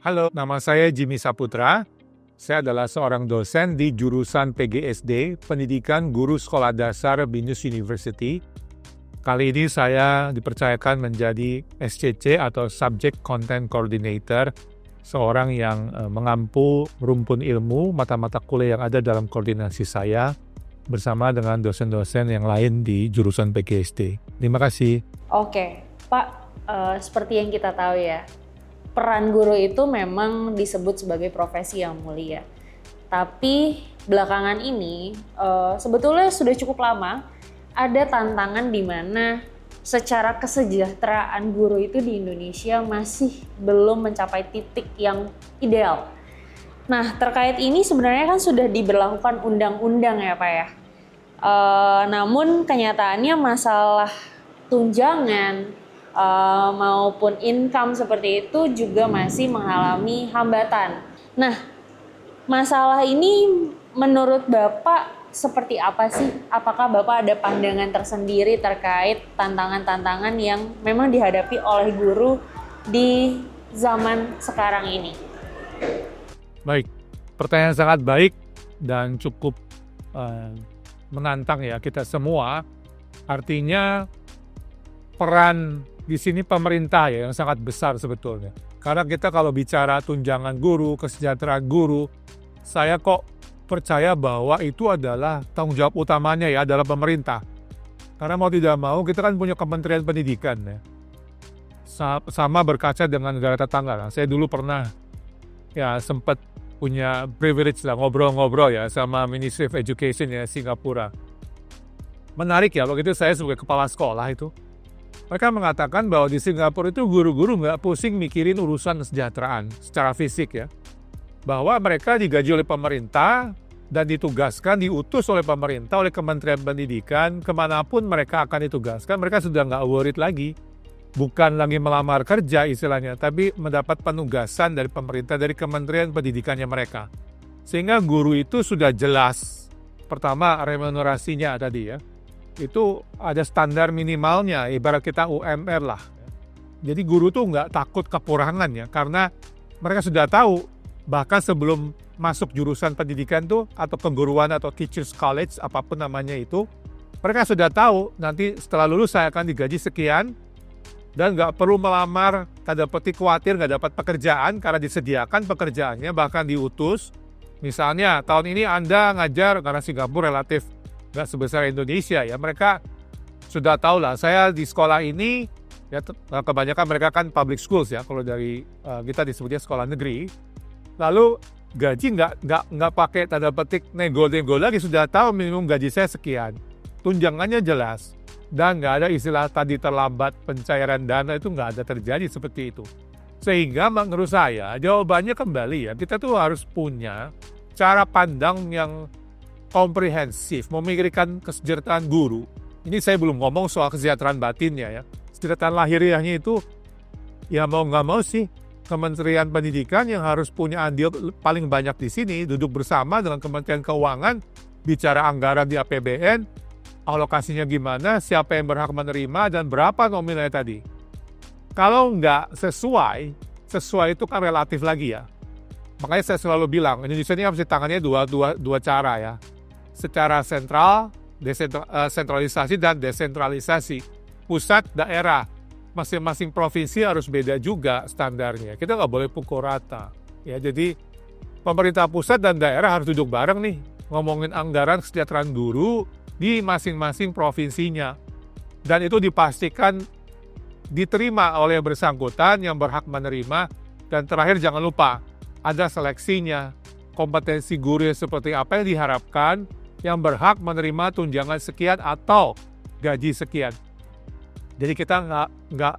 Halo, nama saya Jimmy Saputra. Saya adalah seorang dosen di jurusan PGSD, Pendidikan Guru Sekolah Dasar Binus University. Kali ini saya dipercayakan menjadi SCC atau Subject Content Coordinator, seorang yang mengampu rumpun ilmu mata-mata kuliah yang ada dalam koordinasi saya bersama dengan dosen-dosen yang lain di jurusan PGSD. Terima kasih. Oke, Pak, seperti yang kita tahu ya, peran guru itu memang disebut sebagai profesi yang mulia. Tapi belakangan ini sebetulnya sudah cukup lama ada tantangan di mana secara kesejahteraan guru itu di Indonesia masih belum mencapai titik yang ideal. Nah, terkait ini sebenarnya kan sudah diberlakukan undang-undang ya Pak ya. Namun kenyataannya masalah tunjangan maupun income seperti itu juga masih mengalami hambatan. Nah, masalah ini menurut Bapak seperti apa sih? Apakah Bapak ada pandangan tersendiri terkait tantangan-tantangan yang memang dihadapi oleh guru di zaman sekarang ini? Baik, pertanyaan sangat baik dan cukup menantang ya kita semua. Artinya peran di sini pemerintah ya yang sangat besar sebetulnya. Karena kita kalau bicara tunjangan guru, kesejahteraan guru, saya kok percaya bahwa itu adalah tanggung jawab utamanya ya adalah pemerintah. Karena mau tidak mau kita kan punya Kementerian Pendidikan ya. Sama berkaca dengan negara tetangga. Nah, saya dulu pernah ya sempat punya privilege lah ngobrol-ngobrol ya sama Ministry of Education ya Singapura. Menarik ya waktu itu saya sebagai kepala sekolah itu. Mereka mengatakan bahwa di Singapura itu guru-guru nggak pusing mikirin urusan kesejahteraan secara fisik ya. Bahwa mereka digaji oleh pemerintah dan ditugaskan, diutus oleh pemerintah, oleh Kementerian Pendidikan, kemanapun mereka akan ditugaskan, mereka sudah nggak worried lagi. Bukan lagi melamar kerja istilahnya, tapi mendapat penugasan dari pemerintah, dari Kementerian Pendidikannya mereka. Sehingga guru itu sudah jelas, pertama remunerasinya tadi ya. Itu ada standar minimalnya, ibarat kita UMR lah. Jadi guru tuh nggak takut kekurangan ya, karena mereka sudah tahu, bahkan sebelum masuk jurusan pendidikan tuh, atau keguruan atau teachers college, apapun namanya itu, mereka sudah tahu nanti setelah lulus saya akan digaji sekian, dan nggak perlu melamar, tanda petik khawatir nggak dapat pekerjaan, karena disediakan pekerjaannya, bahkan diutus. Misalnya tahun ini Anda ngajar, karena Singapura relatif nggak sebesar Indonesia ya, mereka sudah tahu lah saya di sekolah ini ya, kebanyakan mereka kan public schools ya, kalau dari kita disebutnya sekolah negeri, lalu gaji nggak pakai tanda petik nego-nego lagi, sudah tahu minimum gaji saya sekian, tunjangannya jelas, dan nggak ada istilah tadi terlambat pencairan dana, itu nggak ada terjadi seperti itu. Sehingga menurut saya jawabannya kembali ya, kita tuh harus punya cara pandang yang komprehensif, memikirkan kesejahteraan guru. Ini saya belum ngomong soal kesejahteraan batinnya ya. Kesejahteraan lahiriahnya itu ya mau nggak mau sih Kementerian Pendidikan yang harus punya andil paling banyak di sini, duduk bersama dengan Kementerian Keuangan, bicara anggaran di APBN, alokasinya gimana, siapa yang berhak menerima, dan berapa nominalnya tadi. Kalau nggak sesuai itu kan relatif lagi ya. Makanya saya selalu bilang, Indonesia ini harus ditangannya dua cara ya. Secara sentral, sentralisasi dan desentralisasi. Pusat, daerah, masing-masing provinsi harus beda juga standarnya. Kita nggak boleh pukul rata. Ya, jadi pemerintah pusat dan daerah harus duduk bareng nih, ngomongin anggaran kesejahteraan guru di masing-masing provinsinya. Dan itu dipastikan diterima oleh yang bersangkutan yang berhak menerima. Dan terakhir jangan lupa, ada seleksinya, kompetensi guru seperti apa yang diharapkan, yang berhak menerima tunjangan sekian atau gaji sekian. Jadi kita nggak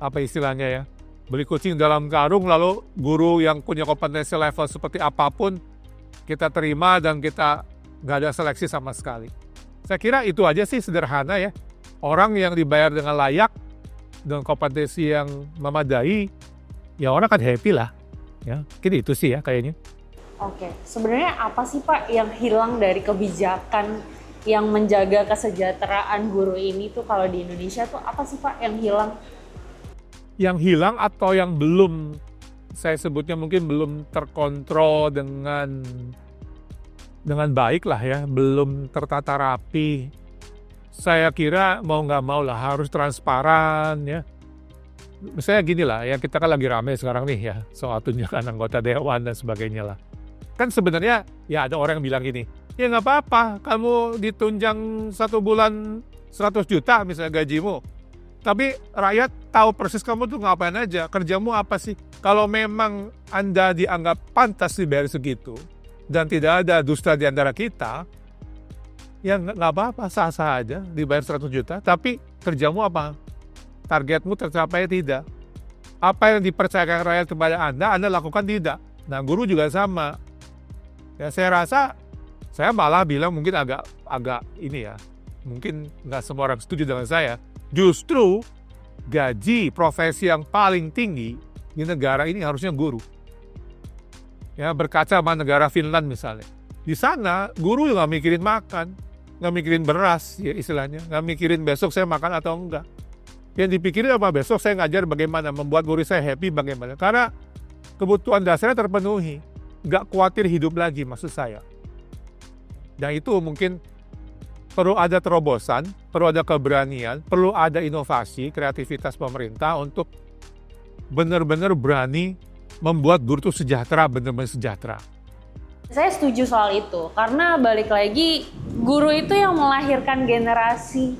apa istilahnya ya, beli kucing dalam karung, lalu guru yang punya kompetensi level seperti apapun kita terima dan kita nggak ada seleksi sama sekali. Saya kira itu aja sih, sederhana ya. Orang yang dibayar dengan layak, dengan kompetensi yang memadai, ya orang kan happy lah. Ya, mungkin itu sih ya kayaknya. Oke, sebenarnya apa sih Pak yang hilang dari kebijakan yang menjaga kesejahteraan guru ini tuh kalau di Indonesia tuh apa sih Pak yang hilang? Yang hilang atau yang belum saya sebutnya mungkin belum terkontrol dengan baik lah ya, belum tertata rapi. Saya kira mau nggak mau lah harus transparan ya. Misalnya gini lah, ya kita kan lagi rame sekarang nih ya, soal tunjangan anggota dewan dan sebagainya lah. Kan sebenarnya ya ada orang yang bilang gini, ya nggak apa-apa, kamu ditunjang 1 bulan 100 juta misalnya gajimu. Tapi rakyat tahu persis kamu tuh ngapain aja, kerjamu apa sih. Kalau memang Anda dianggap pantas dibayar segitu, dan tidak ada dusta di antara kita, ya nggak apa-apa, sah-sah aja dibayar 100 juta. Tapi kerjamu apa? Targetmu tercapai tidak? Apa yang dipercayakan rakyat kepada Anda lakukan tidak? Nah, guru juga sama. Ya, saya rasa, saya malah bilang mungkin agak ini ya, mungkin nggak semua orang setuju dengan saya. Justru gaji profesi yang paling tinggi di negara ini harusnya guru. Ya, berkaca sama negara Finland misalnya. Di sana guru nggak mikirin makan, nggak mikirin beras ya istilahnya, nggak mikirin besok saya makan atau enggak. Yang dipikirin apa, besok saya ngajar bagaimana, membuat guru saya happy bagaimana. Karena kebutuhan dasarnya terpenuhi, nggak khawatir hidup lagi maksud saya. Dan itu mungkin perlu ada terobosan, perlu ada keberanian, perlu ada inovasi, kreativitas pemerintah untuk benar-benar berani membuat guru itu sejahtera, benar-benar sejahtera. Saya setuju soal itu, karena balik lagi, guru itu yang melahirkan generasi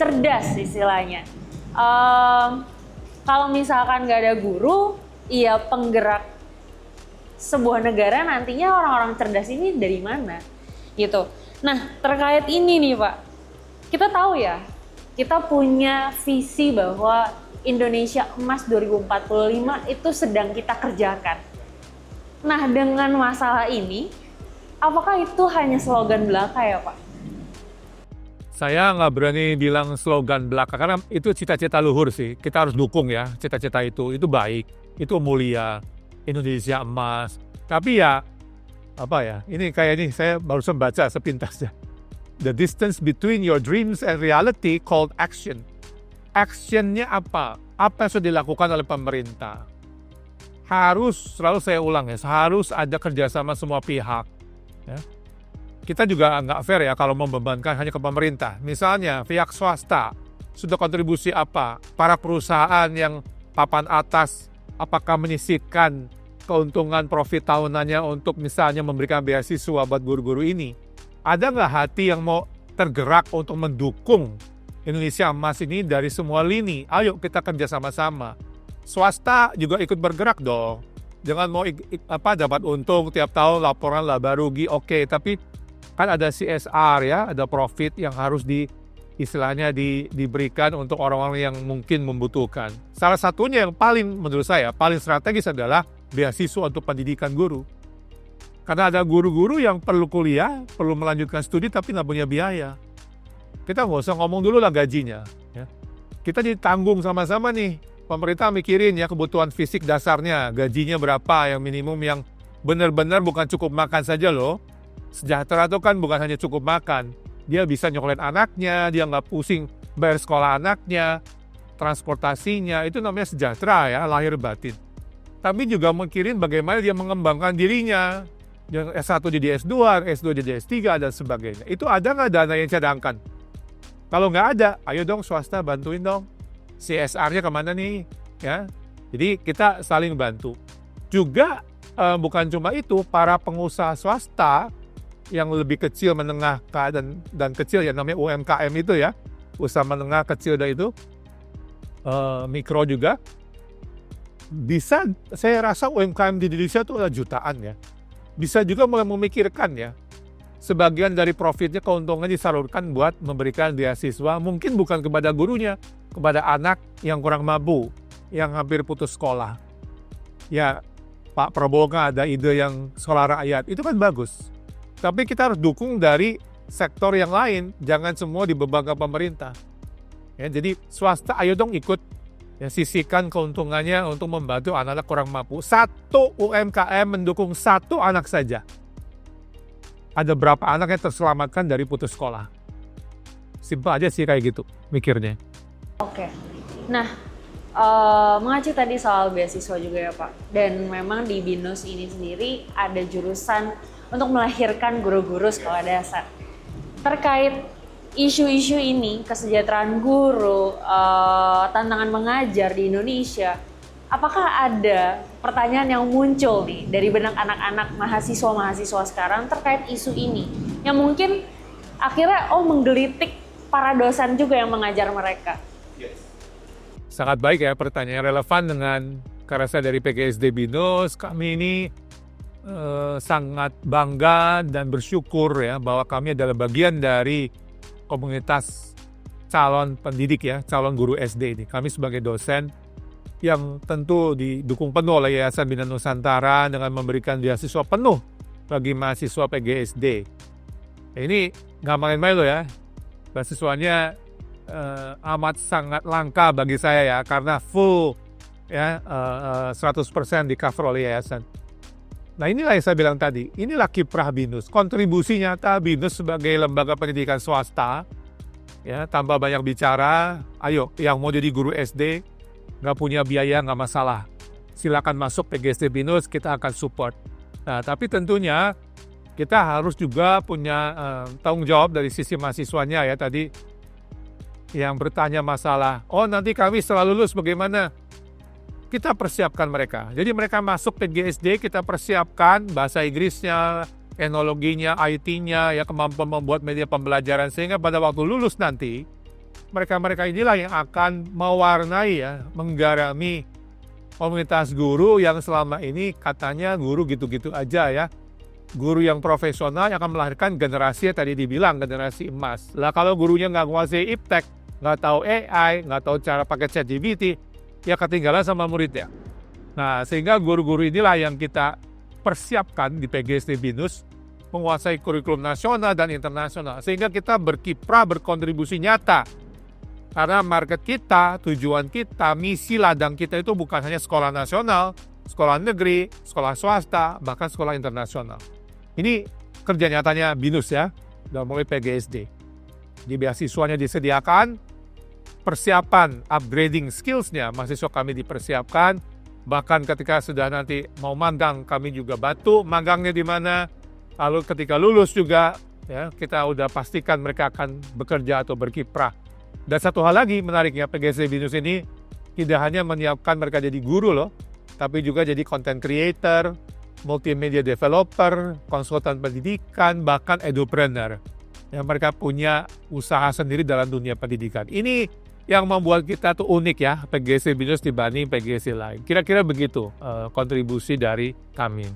cerdas istilahnya. Kalau misalkan nggak ada guru, ya penggerak sebuah negara nantinya orang-orang cerdas ini dari mana? Gitu. Nah, terkait ini nih Pak, kita tahu ya, kita punya visi bahwa Indonesia Emas 2045 itu sedang kita kerjakan. Nah, dengan masalah ini, apakah itu hanya slogan belaka ya Pak? Saya nggak berani bilang slogan belaka, karena itu cita-cita luhur sih. Kita harus dukung ya cita-cita itu baik, itu mulia, Indonesia Emas. Tapi ya, apa ya, ini kayak ini saya barusan baca sepintas ya. The distance between your dreams and reality called action. Actionnya apa? Apa yang sudah dilakukan oleh pemerintah? Harus, selalu saya ulang ya, harus ada kerjasama semua pihak. Ya. Kita juga nggak fair ya kalau membebankan hanya ke pemerintah. Misalnya pihak swasta sudah kontribusi apa? Para perusahaan yang papan atas apakah menyisihkan keuntungan profit tahunannya untuk misalnya memberikan beasiswa buat guru-guru ini? Ada nggak hati yang mau tergerak untuk mendukung Indonesia Emas ini dari semua lini? Ayo kita kerja sama-sama. Swasta juga ikut bergerak dong. Jangan mau dapat untung tiap tahun laporan laba rugi, oke, tapi kan ada CSR ya, ada profit yang harus diberikan untuk orang-orang yang mungkin membutuhkan. Salah satunya yang menurut saya paling strategis adalah beasiswa untuk pendidikan guru. Karena ada guru-guru yang perlu kuliah, perlu melanjutkan studi tapi nggak punya biaya. Kita nggak usah ngomong dulu lah gajinya. Ya. Kita ditanggung sama-sama nih. Pemerintah mikirin ya kebutuhan fisik dasarnya, gajinya berapa, yang minimum yang benar-benar bukan cukup makan saja loh. Sejahtera itu kan bukan hanya cukup makan. Dia bisa nyokolin anaknya, dia nggak pusing bayar sekolah anaknya, transportasinya, itu namanya sejahtera ya, lahir batin. Tapi juga mikirin bagaimana dia mengembangkan dirinya. Yang S1 jadi S2, S2 jadi S3, dan sebagainya. Itu ada nggak dana yang cadangkan? Kalau nggak ada, ayo dong swasta bantuin dong. CSR-nya kemana nih? Ya, jadi kita saling bantu. Juga bukan cuma itu, para pengusaha swasta yang lebih kecil, menengah dan kecil ya, namanya UMKM itu ya, usaha menengah kecil dan itu mikro juga bisa. Saya rasa UMKM di Indonesia itu ada jutaan ya, bisa juga mulai memikirkan ya, sebagian dari profitnya, keuntungan disalurkan buat memberikan beasiswa, mungkin bukan kepada gurunya, kepada anak yang kurang mampu, yang hampir putus sekolah. Ya, Pak Prabowo kan ada ide yang sekolah rakyat, itu kan bagus. Tapi kita harus dukung dari sektor yang lain, jangan semua dibebankan pemerintah. Ya, jadi swasta ayo dong ikut, ya, sisihkan keuntungannya untuk membantu anak-anak kurang mampu. Satu UMKM mendukung satu anak saja. Ada berapa anak yang terselamatkan dari putus sekolah? Simpel aja sih kayak gitu mikirnya. Oke. Nah, Mengacu tadi soal beasiswa juga ya Pak. Dan memang di BINUS ini sendiri ada jurusan untuk melahirkan guru-guru sekolah dasar. Terkait isu-isu ini, kesejahteraan guru, tantangan mengajar di Indonesia, apakah ada pertanyaan yang muncul nih dari benak anak-anak mahasiswa-mahasiswa sekarang terkait isu ini? Yang mungkin akhirnya menggelitik para dosen juga yang mengajar mereka. Sangat baik ya, pertanyaan relevan dengan karena saya dari PGSD BINUS. Kami ini sangat bangga dan bersyukur ya bahwa kami adalah bagian dari komunitas calon pendidik ya, calon guru SD ini. Kami sebagai dosen yang tentu didukung penuh oleh Yayasan Bina Nusantara dengan memberikan beasiswa penuh bagi mahasiswa PGSD. Ini nggak main-main loh ya, beasiswanya amat sangat langka bagi saya ya, karena full ya 100% di cover oleh yayasan. Nah inilah yang saya bilang tadi, inilah kiprah BINUS, kontribusi nyata BINUS sebagai lembaga pendidikan swasta. Ya, tanpa banyak bicara, ayo yang mau jadi guru SD, nggak punya biaya nggak masalah. Silakan masuk PGSD BINUS, kita akan support. Nah tapi tentunya kita harus juga punya tanggung jawab dari sisi mahasiswanya ya tadi. Yang bertanya masalah, nanti kami setelah lulus bagaimana? Kita persiapkan mereka. Jadi mereka masuk PGSD, kita persiapkan bahasa Inggrisnya, teknologinya, IT-nya, ya kemampuan membuat media pembelajaran. Sehingga pada waktu lulus nanti, mereka-mereka inilah yang akan mewarnai ya, menggarami komunitas guru yang selama ini katanya guru gitu-gitu aja ya. Guru yang profesional yang akan melahirkan generasi tadi dibilang generasi emas. Lah kalau gurunya nggak menguasai iptek, nggak tahu AI, nggak tahu cara pakai ChatGPT, ya ketinggalan sama muridnya. Nah sehingga guru-guru inilah yang kita persiapkan di PGSD BINUS menguasai kurikulum nasional dan internasional. Sehingga kita berkiprah, berkontribusi nyata. Karena market kita, tujuan kita, misi ladang kita itu bukan hanya sekolah nasional, sekolah negeri, sekolah swasta, bahkan sekolah internasional. Ini kerja nyatanya BINUS ya, dalam mulai PGSD. Di beasiswanya disediakan, persiapan upgrading skills-nya mahasiswa kami dipersiapkan, bahkan ketika sudah nanti mau magang kami juga bantu magangnya di mana, lalu ketika lulus juga ya kita udah pastikan mereka akan bekerja atau berkiprah. Dan satu hal lagi menariknya PGSD BINUS ini tidak hanya menyiapkan mereka jadi guru loh, tapi juga jadi content creator, multimedia developer, konsultan pendidikan, bahkan edupreneur. Yang mereka punya usaha sendiri dalam dunia pendidikan. Ini yang membuat kita tuh unik ya, PGSD BINUS dibanding PGSD lain. Kira-kira begitu kontribusi dari kami.